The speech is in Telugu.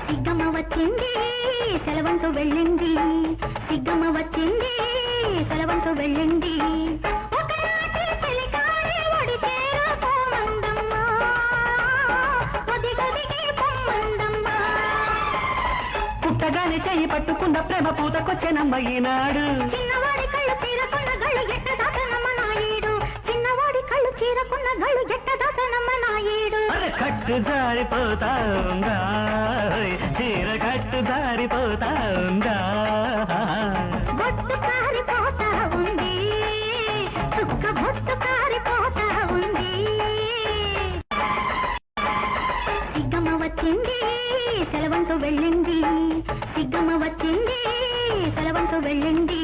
సిగ్గమ్మ వచ్చింది సెలవంటూ వెళ్ళింది, సిగ్గమ్మ వచ్చింది సెలవంటూ వెళ్ళింది. ఒకనాటి చెలికాడే ఒడి చేరుకోమందమ్మ, ఒదిగొదిగి పొమ్మందమ్మ. పుట్టగానే చెయ్యి పట్టుకున్న ప్రేమ పూతకొచ్చెనమ్మ ఈనాడు. చిన్నవాడి కళ్ళు చీరకున్న గళ్ళు ఎట్టదాచనమ్మ నాయుడు, చిన్నవాడి కళ్ళు చీరకున్న గళ్ళు ఎట్టదాచనమ్మ నాయుడు. కట్టు జారిపోతా ఉందా, చీర కట్టు జారిపోతా ఉందా, బొట్టు కారిపోతా ఉంది, చుక్క బొట్టు కారిపోతా ఉంది. సిగ్గమ్మ వచ్చింది సెలవంటూ వెళ్ళింది, సిగ్గమ్మ వచ్చింది సెలవంటూ వెళ్ళింది.